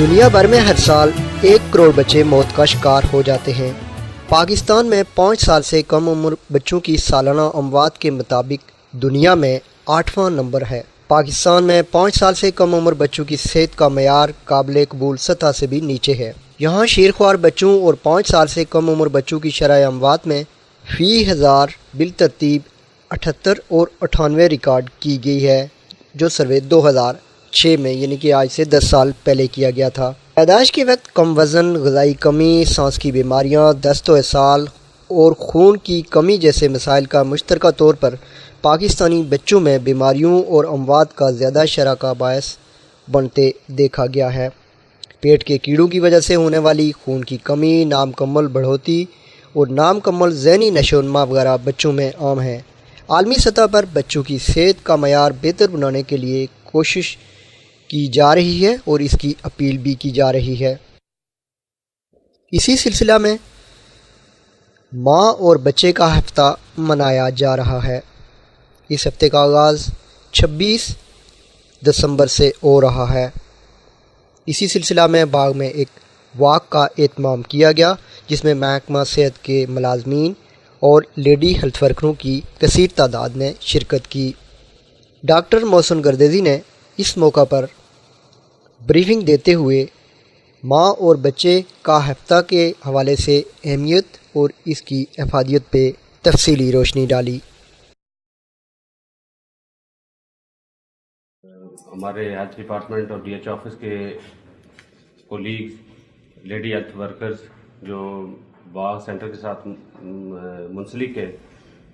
دنیا بھر میں ہر سال 1 کروڑ بچے موت کا شکار ہو جاتے ہیں۔ پاکستان میں 5 سال سے کم عمر بچوں کی سالانہ اموات کے مطابق دنیا میں 8واں نمبر ہے۔ پاکستان میں 5 سال سے کم عمر بچوں کی صحت کا معیار قابل قبول سطح سے بھی نیچے ہے۔ یہاں شیرخوار بچوں اور 5 سال سے کم عمر بچوں کی شرح اموات میں فی 1000 بالترتیب 78 اور 98 ریکارڈ کی گئی ہے، جو سروے 2006 میں یعنی کہ آج سے 10 سال پہلے کیا گیا تھا۔ پیدائش کے وقت کم وزن، غذائی کمی، سانس کی بیماریاں، دست و اسہال اور خون کی کمی جیسے مسائل کا مشترکہ طور پر پاکستانی بچوں میں بیماریوں اور اموات کا زیادہ شرح کا باعث بنتے دیکھا گیا ہے۔ پیٹ کے کیڑوں کی وجہ سے ہونے والی خون کی کمی، نامکمل بڑھوتی اور نامکمل ذہنی نشو و نما وغیرہ بچوں میں عام ہیں۔ عالمی سطح پر بچوں کی صحت کا معیار بہتر بنانے کے لیے کوشش کی جا رہی ہے اور اس کی اپیل بھی کی جا رہی ہے۔ اسی سلسلہ میں ماں اور بچے کا ہفتہ منایا جا رہا ہے۔ اس ہفتے کا آغاز 26 دسمبر سے ہو رہا ہے۔ اسی سلسلہ میں باغ میں ایک واک کا اہتمام کیا گیا، جس میں محکمہ صحت کے ملازمین اور لیڈی ہیلتھ ورکروں کی کثیر تعداد نے شرکت کی۔ ڈاکٹر محسن گردیزی نے اس موقع پر بریفنگ دیتے ہوئے ماں اور بچے کا ہفتہ کے حوالے سے اہمیت اور اس کی افادیت پہ تفصیلی روشنی ڈالی۔ ہمارے ہیلتھ ڈپارٹمنٹ اور ڈی ایچ آفس کے کولیگز، لیڈی ہیلتھ ورکرز جو باغ سینٹر کے ساتھ منسلک ہے،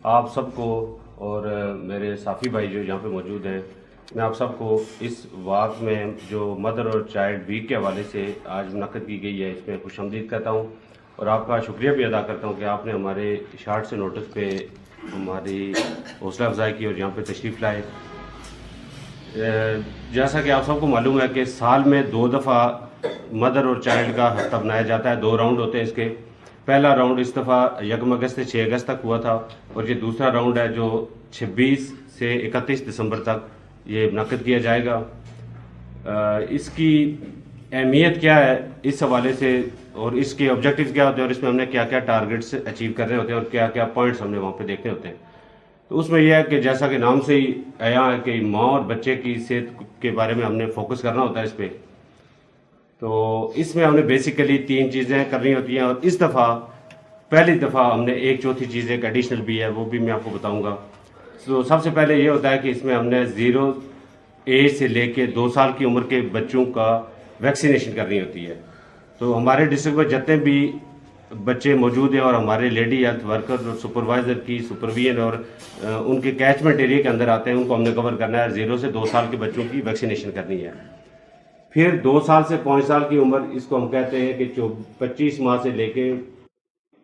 آپ سب کو اور میرے ساتھی بھائی جو یہاں پہ موجود ہیں، میں آپ سب کو اس واک میں جو مدر اور چائلڈ ویک کے حوالے سے آج منعقد کی گئی ہے، اس میں خوش آمدید کہتا ہوں اور آپ کا شکریہ بھی ادا کرتا ہوں کہ آپ نے ہمارے شارٹ سے نوٹس پہ ہماری حوصلہ افزائی کی اور یہاں پہ تشریف لائے۔ جیسا کہ آپ سب کو معلوم ہے کہ سال میں 2 دفعہ مدر اور چائلڈ کا ہفتہ بنایا جاتا ہے۔ 2 راؤنڈ ہوتے ہیں اس کے۔ پہلا راؤنڈ اس دفعہ 1 اگست سے 6 اگست تک ہوا تھا اور یہ دوسرا راؤنڈ ہے جو 26 سے 31 دسمبر تک یہ منعقد کیا جائے گا۔ اس کی اہمیت کیا ہے اس حوالے سے اور اس کے آبجیکٹیوز کیا ہوتے ہیں اور اس میں ہم نے کیا کیا ٹارگٹس اچیو کرنے ہوتے ہیں اور کیا کیا پوائنٹس ہم نے وہاں پہ دیکھنے ہوتے ہیں، تو اس میں یہ ہے کہ جیسا کہ نام سے ہی آیا ہے کہ ماں اور بچے کی صحت کے بارے میں ہم نے فوکس کرنا ہوتا ہے اس پہ۔ تو اس میں ہم نے بیسیکلی 3 چیزیں کرنی ہوتی ہیں اور اس دفعہ پہلی دفعہ ہم نے 1/4 چیز ایک ایڈیشنل بھی ہے، وہ بھی میں آپ کو بتاؤں گا۔ تو سب سے پہلے یہ ہوتا ہے کہ اس میں ہم نے 0 ایج سے لے کے 2 سال کی عمر کے بچوں کا ویکسینیشن کرنی ہوتی ہے۔ تو ہمارے ڈسٹرکٹ میں جتنے بھی بچے موجود ہیں اور ہمارے لیڈی ہیلتھ ورکر اور سپروائزر کی سپرویژن اور ان کے کیچمنٹ ایریا کے اندر آتے ہیں، ان کو ہم نے کور کرنا ہے۔ 0 سے 2 سال کے بچوں کی ویکسینیشن کرنی ہے۔ پھر 2 سال سے 5 سال کی عمر، اس کو ہم کہتے ہیں کہ 25 ماہ سے لے کے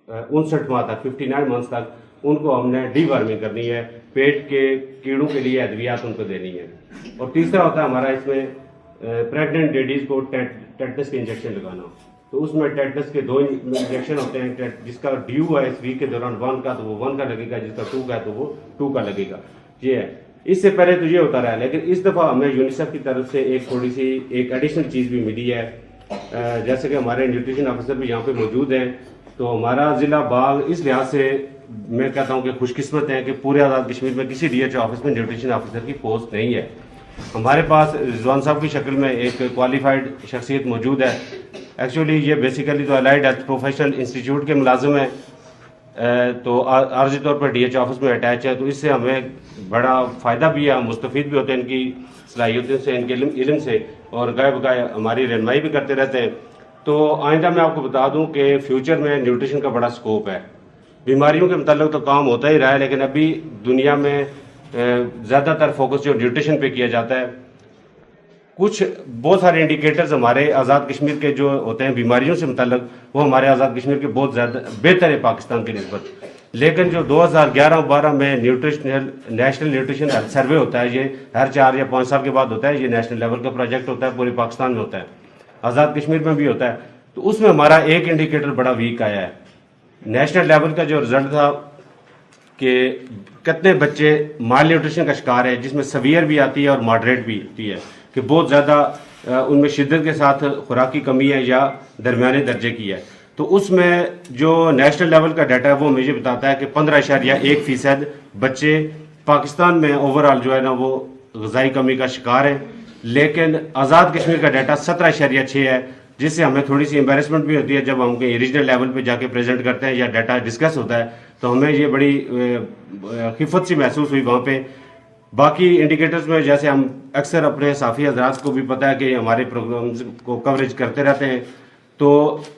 59 ماہ تک، 59 منتھس تک، ان کو ہم نے ڈی وارمنگ کرنی ہے، پیٹ کے کیڑوں کے لیے ادویات ان کو دینی ہے۔ اور تیسرا ہوتا ہے ہمارا اس میں پریگننٹ لیڈیز کو ٹیٹنس کے انجیکشن لگانا۔ تو اس میں ٹیٹنس کے 2 انجیکشن ہوتے ہیں، جس کا ڈیو ہے اس ویک کے دوران 1 کا تو وہ 1 کا لگے گا، جس کا 2 کا ہے تو وہ 2 کا لگے گا۔ یہ ہے، اس سے پہلے تو یہ ہوتا رہا ہے، لیکن اس دفعہ ہمیں یونیسیف کی طرف سے تھوڑی سی ایک ایڈیشنل چیز بھی ملی ہے۔ جیسے کہ ہمارے نیوٹریشن آفیسر بھی یہاں پہ موجود ہیں، تو ہمارا ضلع باغ اس لحاظ سے میں کہتا ہوں کہ خوش قسمت ہے کہ پورے آزاد کشمیر میں کسی ڈی ایچ آفس میں نیوٹریشن آفیسر کی پوسٹ نہیں ہے۔ ہمارے پاس رضوان صاحب کی شکل میں ایک کوالیفائڈ شخصیت موجود ہے۔ ایکچولی یہ بیسیکلی تو الائڈ ہیلتھ پروفیشنل انسٹیٹیوٹ کے ملازم ہیں، تو عارضی طور پر ڈی ایچ آفس میں اٹیچ ہے، تو اس سے ہمیں بڑا فائدہ بھی ہے، ہم مستفید بھی ہوتے ہیں ان کی صلاحیتوں سے، ان کے علم سے، اور گائے بگائے ہماری رہنمائی بھی کرتے رہتے ہیں۔ تو آئندہ میں آپ کو بتا دوں کہ فیوچر میں نیوٹریشن کا بڑا سکوپ ہے۔ بیماریوں کے متعلق تو کام ہوتا ہی رہا ہے، لیکن ابھی دنیا میں زیادہ تر فوکس جو نیوٹریشن پہ کیا جاتا ہے۔ بہت سارے انڈیکیٹرز ہمارے آزاد کشمیر کے جو ہوتے ہیں بیماریوں سے متعلق، وہ ہمارے آزاد کشمیر کے بہت زیادہ بہتر ہے پاکستان کی نسبت۔ لیکن جو 2011-12 میں نیشنل نیوٹریشن ہیلتھ سروے ہوتا ہے، یہ ہر 4 یا 5 سال کے بعد ہوتا ہے، یہ نیشنل لیول کا پروجیکٹ ہوتا ہے، پورے پاکستان میں ہوتا ہے، آزاد کشمیر میں بھی ہوتا ہے۔ تو اس میں ہمارا ایک انڈیکیٹر بڑا ویک آیا ہے۔ نیشنل لیول کا جو رزلٹ تھا کہ کتنے بچے مال نیوٹریشن کا شکار ہے، جس میں سیویئر بھی آتی ہے اور ماڈریٹ بھی ہوتی ہے، کہ بہت زیادہ ان میں شدت کے ساتھ خوراک کی کمی ہے یا درمیانے درجے کی ہے. تو اس میں جو نیشنل لیول کا ڈیٹا ہے وہ مجھے بتاتا ہے کہ 15.1% بچے پاکستان میں اوور آل جو ہے نا وہ غذائی کمی کا شکار ہیں. لیکن آزاد کشمیر کا ڈیٹا 17.6 ہے، جس سے ہمیں تھوڑی سی امبیرسمنٹ بھی ہوتی ہے جب ہم کہیں ریجنل لیول پہ جا کے پریزنٹ کرتے ہیں یا ڈیٹا ڈسکس ہوتا ہے تو ہمیں یہ بڑی خفت سی محسوس ہوئی وہاں پہ. باقی انڈیکیٹرز میں جیسے ہم اکثر اپنے صحافی حضرات کو بھی پتہ ہے کہ ہمارے پروگرامز کو کوریج کرتے رہتے ہیں، تو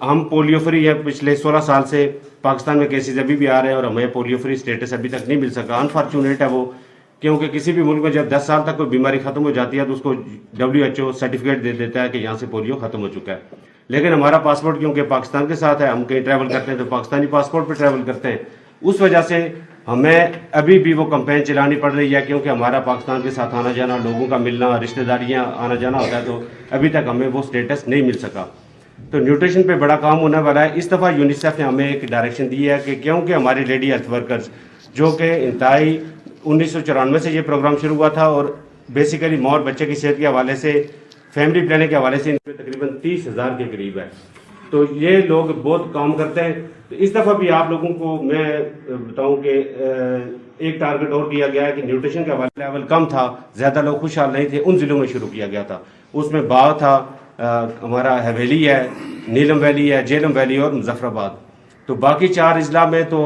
ہم پولیو فری ہیں. پچھلے 16 سال سے پاکستان میں کیسز ابھی بھی آ رہے ہیں اور ہمیں پولیو فری اسٹیٹس ابھی تک نہیں مل سکا. انفارچونیٹ ہے وہ، کیونکہ کسی بھی ملک میں جب 10 سال تک کوئی بیماری ختم ہو جاتی ہے تو اس کو WHO سرٹیفکیٹ دے دیتا ہے کہ یہاں سے پولیو ختم ہو چکا ہے. لیکن ہمارا پاسپورٹ کیونکہ پاکستان کے ساتھ ہے، ہم کہیں ٹریول کرتے ہیں تو پاکستانی پاسپورٹ پہ ٹریول کرتے ہیں. اس وجہ سے ہمیں ابھی بھی وہ کمپین چلانی پڑ رہی ہے، کیونکہ ہمارا پاکستان کے ساتھ آنا جانا، لوگوں کا ملنا، رشتہ داریاں آنا جانا ہوتا ہے، تو ابھی تک ہمیں وہ اسٹیٹس نہیں مل سکا. تو نیوٹریشن پہ بڑا کام ہونے والا ہے. اس دفعہ یونیسیف نے ہمیں ایک ڈائریکشن دی ہے کہ کیونکہ ہماری لیڈی ہیلتھ ورکرز جو کہ انتہائی 1994 سے یہ پروگرام شروع ہوا تھا اور بیسیکلی ماں اور بچے کی صحت کے حوالے سے، فیملی پلاننگ کے حوالے سے ان میں تقریباً 30,000 کے قریب ہے. تو یہ لوگ بہت کام کرتے ہیں. تو اس دفعہ بھی آپ لوگوں کو میں بتاؤں کہ ایک ٹارگٹ اور کیا گیا ہے کہ نیوٹریشن کا لیول کم تھا، زیادہ لوگ خوشحال نہیں تھے، ان ضلعوں میں شروع کیا گیا تھا. اس میں باغ تھا، ہمارا حویلی ہے، نیلم ویلی ہے، جہلم ویلی اور مظفر آباد. تو باقی 4 اضلاع میں تو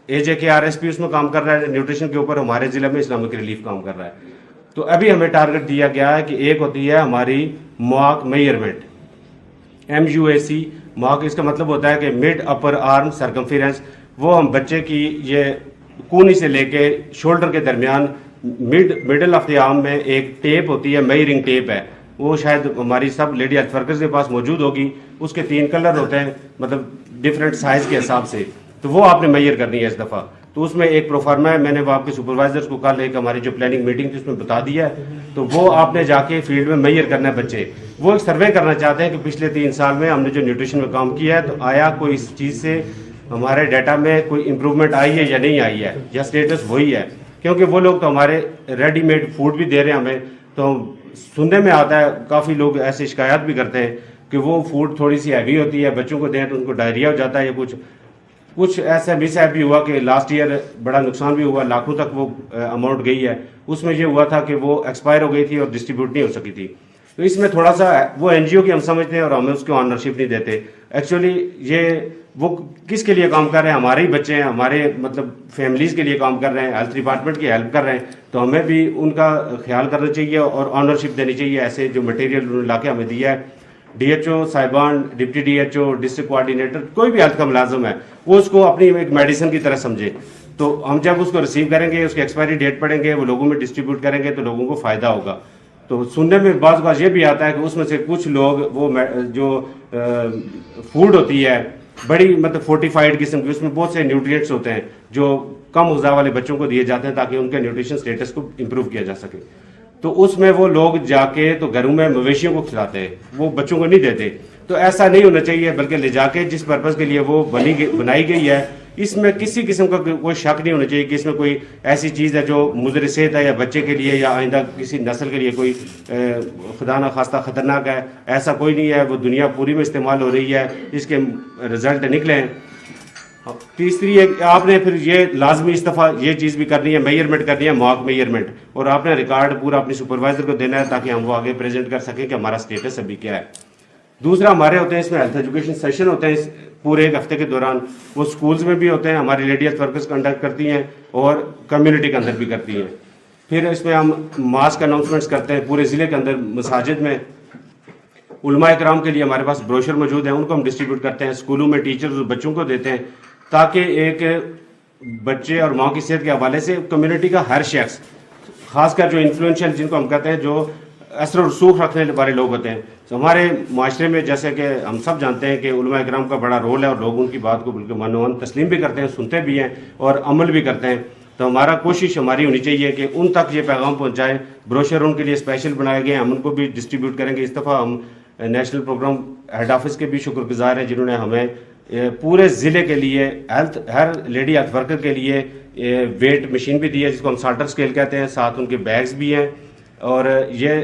AJKRSP اس میں کام کر رہا ہے نیوٹریشن کے اوپر. ہمارے ضلع میں اسلامک ریلیف کام کر رہا ہے. تو ابھی ہمیں ٹارگٹ دیا گیا ہے کہ ایک ہوتی ہے ہماری مواق میئرمنٹ، MUAC. مواق اس کا مطلب ہوتا ہے کہ مڈ اپر آرم سرکمفیرنس. وہ ہم بچے کی یہ کونی سے لے کے شولڈر کے درمیان مڈل آف دی آرم میں ایک ٹیپ ہوتی ہے، میئرنگ ٹیپ ہے. وہ شاید ہماری سب لیڈی ہیلتھ ورکرز کے پاس موجود ہوگی. اس کے 3 کلر ہوتے ہیں، مطلب ڈفرینٹ سائز کے حساب سے. تو وہ آپ نے میئر کرنی ہے اس دفعہ. تو اس میں ایک پروفارما ہے، میں نے وہ آپ کے سپروائزرز کو کل ایک ہماری جو پلاننگ میٹنگ تھی اس میں بتا دیا ہے. تو وہ آپ نے جا کے فیلڈ میں میئر کرنا ہے بچے. وہ ایک سروے کرنا چاہتے ہیں کہ پچھلے 3 سال میں ہم نے جو نیوٹریشن میں کام کیا ہے تو آیا کوئی اس چیز سے ہمارے ڈیٹا میں کوئی امپروومنٹ آئی ہے یا نہیں آئی ہے، یا اسٹیٹس وہی ہے. کیونکہ وہ لوگ تو ہمارے ریڈی میڈ فوڈ بھی دے رہے ہیں ہمیں. تو سننے میں آتا ہے، کافی لوگ ایسے شکایات بھی کرتے ہیں کہ وہ فوڈ تھوڑی سی ہیوی ہوتی ہے، بچوں کو دیں تو ان کو ڈائریا ہو جاتا ہے، یا کچھ ایسا مس ایپ بھی ہوا کہ لاسٹ ایئر بڑا نقصان بھی ہوا، لاکھوں تک وہ اماؤنٹ گئی ہے. اس میں یہ ہوا تھا کہ وہ ایکسپائر ہو گئی تھی اور ڈسٹریبیوٹ نہیں ہو سکی تھی. تو اس میں تھوڑا سا وہ NGO کی ہم سمجھتے ہیں اور ہمیں اس کو آنرشپ نہیں دیتے. ایکچولی یہ وہ کس کے لیے کام کر رہے ہیں؟ ہمارے ہی بچے ہیں، ہمارے مطلب فیملیز کے لیے کام کر رہے ہیں، ہیلتھ ڈپارٹمنٹ کی ہیلپ کر رہے ہیں. تو ہمیں بھی ان کا خیال کرنا چاہیے اور آنرشپ دینی چاہیے. ایسے جو مٹیریل انہوں نے لا کے ہمیں دیا ہے، DHO صاحبان، ڈپٹی DHO، ڈسٹرکٹ کوآرڈینیٹر، کوئی بھی ہیلتھ کا ملازم ہے وہ اس کو اپنی ایک میڈیسن کی طرح سمجھے. تو ہم جب اس کو ریسیو کریں گے، اس کی ایکسپائری ڈیٹ پڑھیں گے، وہ لوگوں میں ڈسٹریبیوٹ کریں گے تو لوگوں کو فائدہ ہوگا. تو سننے میں بعض اوقات یہ بھی آتا ہے کہ اس میں سے کچھ لوگ وہ جو فوڈ ہوتی ہے بڑی مطلب فورٹیفائڈ قسم کی، اس میں بہت سے نیوٹریئنٹس ہوتے ہیں جو کم غذا والے بچوں کو دیے جاتے ہیں تاکہ ان کے نیوٹریشن سٹیٹس کو امپروو کیا جا سکے. تو اس میں وہ لوگ جا کے تو گھروں میں مویشیوں کو کھلاتے ہیں، وہ بچوں کو نہیں دیتے. تو ایسا نہیں ہونا چاہیے، بلکہ لے جا کے جس پرپز کے لیے وہ بنائی گئی ہے اس میں کسی قسم کا کوئی شک نہیں ہونا چاہیے کہ اس میں کوئی ایسی چیز ہے جو مضر صحت ہے یا بچے کے لیے یا آئندہ کسی نسل کے لیے کوئی خدا نخواستہ خطرناک ہے. ایسا کوئی نہیں ہے. وہ دنیا پوری میں استعمال ہو رہی ہے، اس کے رزلٹ نکلے ہیں. تیسری آپ نے پھر یہ لازمی اس دفعہ یہ چیز بھی کرنی ہے، میئرمنٹ کرنی ہے، مواق میئرمنٹ، اور آپ نے ریکارڈ پورا اپنی سپروائزر کو دینا ہے تاکہ ہم وہ آگے پریزنٹ کر سکیں کہ ہمارا سٹیٹس ابھی کیا ہے. دوسرا ہمارے ہوتے ہیں اس میں ہیلتھ ایجوکیشن سیشن ہوتے ہیں پورے ایک ہفتے کے دوران. وہ سکولز میں بھی ہوتے ہیں، ہماری لیڈی ہیلتھ ورکرز کنڈکٹ کرتی ہیں اور کمیونٹی کے اندر بھی کرتی ہیں. پھر اس میں ہم ماسک اناؤنسمنٹس کرتے ہیں پورے ضلع کے اندر، مساجد میں. علماء کرام کے لیے ہمارے پاس بروشر موجود ہیں، ان کو ہم ڈسٹریبیوٹ کرتے ہیں. اسکولوں میں ٹیچرز بچوں کو دیتے ہیں تاکہ ایک بچے اور ماں کی صحت کے حوالے سے کمیونٹی کا ہر شخص، خاص کر جو انفلوئنشل جن کو ہم کہتے ہیں، جو اثر و رسوخ رکھنے والے لوگ ہوتے ہیں. تو ہمارے معاشرے میں جیسے کہ ہم سب جانتے ہیں کہ علماء کرام کا بڑا رول ہے اور لوگ ان کی بات کو بالکل من تسلیم بھی کرتے ہیں، سنتے بھی ہیں اور عمل بھی کرتے ہیں. تو ہمارا کوشش ہماری ہونی چاہیے کہ ان تک یہ پیغام پہنچائیں. بروشر ان کے لیے اسپیشل بنائے گئے ہیں، ہم ان کو بھی ڈسٹریبیوٹ کریں گے. اس دفعہ ہم نیشنل پروگرام ہیڈ آفس کے بھی شکر گزار ہیں جنہوں نے ہمیں پورے ضلع کے لیے ہر لیڈی ہیلتھ ورکر کے لیے ویٹ مشین بھی دی ہے جس کو ہم سالٹر اسکیل کہتے ہیں. ساتھ ان کے بیگز بھی ہیں اور یہ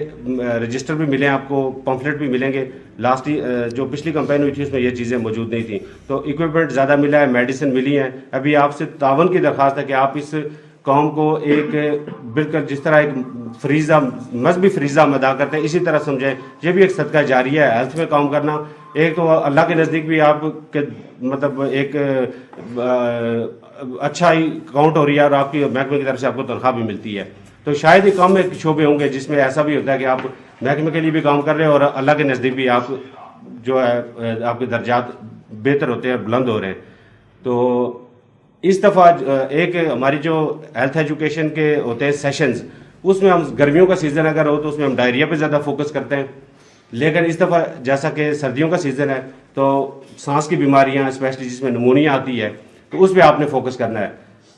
رجسٹر بھی ملے آپ کو, پمفلٹ بھی ملیں گے. لاسٹ جو پچھلی کمپین ہوئی تھی اس میں یہ چیزیں موجود نہیں تھیں. تو اکوپمنٹ زیادہ ملا ہے, میڈیسن ملی ہیں. ابھی آپ سے تعاون کی درخواست ہے کہ آپ اس قوم کو ایک بالکل جس طرح ایک فریضہ, مذہبی فریضہ ہم ادا کرتے ہیں, اسی طرح سمجھیں یہ بھی ایک صدقہ جاریہ ہے ہیلتھ میں کام کرنا. ایک تو اللہ کے نزدیک بھی آپ کے مطلب ایک اچھا ہی کاؤنٹ ہو رہی ہے, اور آپ کی محکمے کی طرف سے آپ کو تنخواہ بھی ملتی ہے. تو شاید ہی کم ایک شعبے ہوں گے جس میں ایسا بھی ہوتا ہے کہ آپ محکمے کے لیے بھی کام کر رہے ہیں اور اللہ کے نزدیک بھی آپ جو ہے آپ کے درجات بہتر ہوتے ہیں, بلند ہو رہے ہیں. تو اس دفعہ ایک ہماری جو ہیلتھ ایجوکیشن کے ہوتے ہیں سیشنز, اس میں ہم گرمیوں کا سیزن اگر ہو تو اس میں ہم ڈائریا پہ زیادہ فوکس کرتے ہیں. لیکن اس دفعہ جیسا کہ سردیوں کا سیزن ہے تو سانس کی بیماریاں اسپیشلی جس میں نمونیا آتی ہے تو اس پہ آپ نے فوکس کرنا ہے.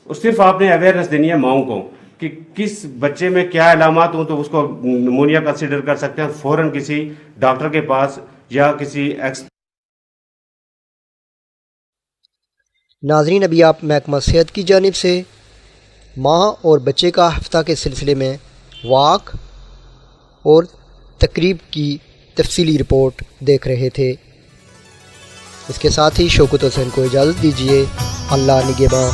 اور صرف آپ نے اویئرنیس دینی ہے ماؤں کو کہ کس بچے میں کیا علامات ہوں تو اس کو نمونیا کنسیڈر کر سکتے ہیں, فوراً کسی ڈاکٹر کے پاس یا کسی ناظرین, ابھی آپ محکمہ صحت کی جانب سے ماں اور بچے کا ہفتہ کے سلسلے میں واک اور تقریب کی تفصیلی رپورٹ دیکھ رہے تھے. اس کے ساتھ ہی شوکت حسین کو اجازت دیجیے. اللہ نگہباں.